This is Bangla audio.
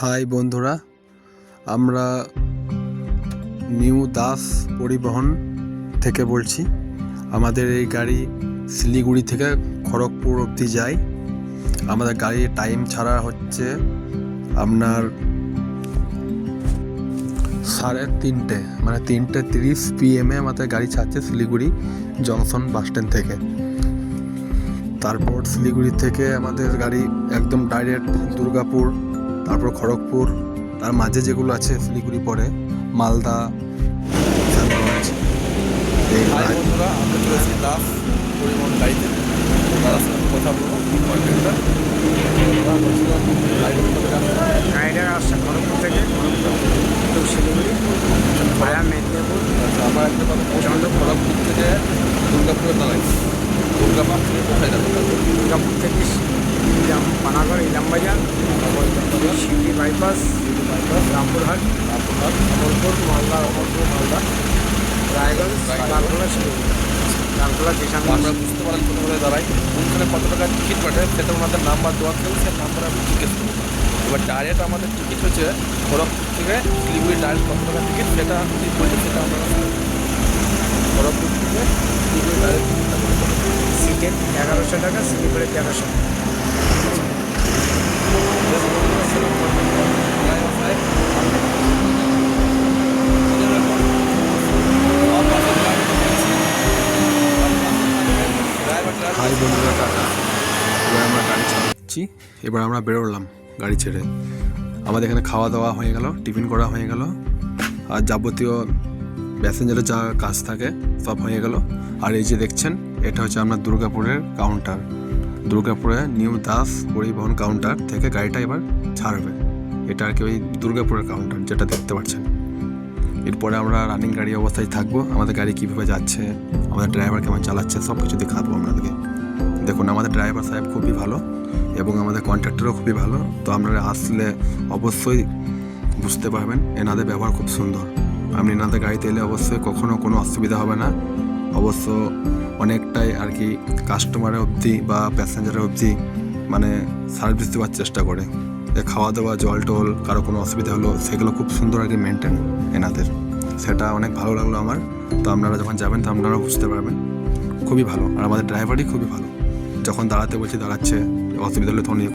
হাই বন্ধুরা, আমরা নিউ দাস পরিবহন থেকে বলছি। আমাদের এই গাড়ি শিলিগুড়ি থেকে খড়গপুর অবধি যায়। আমাদের গাড়ির টাইম ছাড়া হচ্ছে আপনার 3:30, মানে 3:30 PM আমাদের গাড়ি ছাড়ছে শিলিগুড়ি জংশন বাস স্ট্যান্ড থেকে। তারপর শিলিগুড়ি থেকে আমাদের গাড়ি একদম ডাইরেক্ট দুর্গাপুর, তারপর খড়গপুর, তার মাঝে যেগুলো আছে শিলিগুড়ি পরে মালদা, শ্যামগঞ্জ। বন্ধুরা, আমরা চলেছি দাস পরিবহন গাড়িতে। তার সাথে কথা বলবো। কন্ট্রাক্টর গাড়িটা আসছে খড়গপুর থেকে, খড়গপুর শিলিগুড়ি ভায়া মেদিনীপুর। আচ্ছা, আমার একটা কথা প্রচণ্ড খড়গপুর থেকে দুর্গাপুরে দাঁড়াই। দুর্গাপুর থেকে কোথায় যাবে? দুর্গাপুর থেকে Panagarh, Ilambazar, city bypass, Rampurhat, Amarpur, Malda, Raiganj, Lalgola, Siliguri, Lalgola station. আমরা বুঝতে পারেন কোথায় দাঁড়াই, কোনখানে কত টাকা টিকিট কাটে, সেটা ওনাদের নাম্বার দেওয়া থাকে। সেই নাম্বারে আমি জিজ্ঞেস করবো। এবার ডাইরেক্ট আমাদের টিকিট হচ্ছে খড়গপুর থেকে শিলিগুড়ি ডাইরেক্ট কত টাকা টিকিট, সেটা ঠিক বলছে, সেটা আমরা খড়গপুর থেকে শিলিগুড়ি ডাইরেক্ট টিকিটটা করে দেবো। সিটের 1100 টাকা, শিলিগুড়ি 1300 টাকা। হাই বন্ধুরা, টাটা। এবার আমরা গাড়ি চালাচ্ছি। এবার আমরা বেরোলাম গাড়ি ছেড়ে। আমাদের এখানে খাওয়া দাওয়া হয়ে গেল, টিফিন করা হয়ে গেল, আর যাবতীয় প্যাসেঞ্জারের যা কাজ থাকে সব হয়ে গেল। আর এই যে দেখছেন, এটা হচ্ছে আপনার দুর্গাপুরের কাউন্টার। দুর্গাপুরে নিউ দাস পরিবহন কাউন্টার থেকে গাড়িটা এবার ছাড়বে। এটা আর কি ওই দুর্গাপুরের কাউন্টার যেটা দেখতে পাচ্ছেন। এরপরে আমরা রানিং গাড়ি অবস্থায় থাকবো। আমাদের গাড়ি কীভাবে যাচ্ছে, আমাদের ড্রাইভার কেমন চালাচ্ছে, সব কিছু দেখাবো আপনাদেরকে। দেখুন, আমাদের ড্রাইভার সাহেব খুবই ভালো এবং আমাদের কন্ট্রাক্টরও খুবই ভালো। তো আপনারা আসলে অবশ্যই বুঝতে পারবেন, এনাদের ব্যবহার খুব সুন্দর। আপনি এনাদের গাড়িতে এলে অবশ্যই কখনও কোনো অসুবিধা হবে না। অবশ্য অনেকটাই আর কি কাস্টমারের অবধি বা প্যাসেঞ্জারের অবধি মানে সার্ভিস দেওয়ার চেষ্টা করে। খাওয়া দাওয়া, জল টল, কারো কোনো অসুবিধা হলো সেগুলো খুব সুন্দর আর কি মেনটেন এনাদের। সেটা অনেক ভালো লাগলো আমার। তো আপনারা যখন যাবেন তো আপনারা বুঝতে পারবেন, খুবই ভালো। আর আমাদের ড্রাইভারই খুবই ভালো, যখন দাঁড়াতে বলছি দাঁড়াচ্ছে, অসুবিধা হলে তখন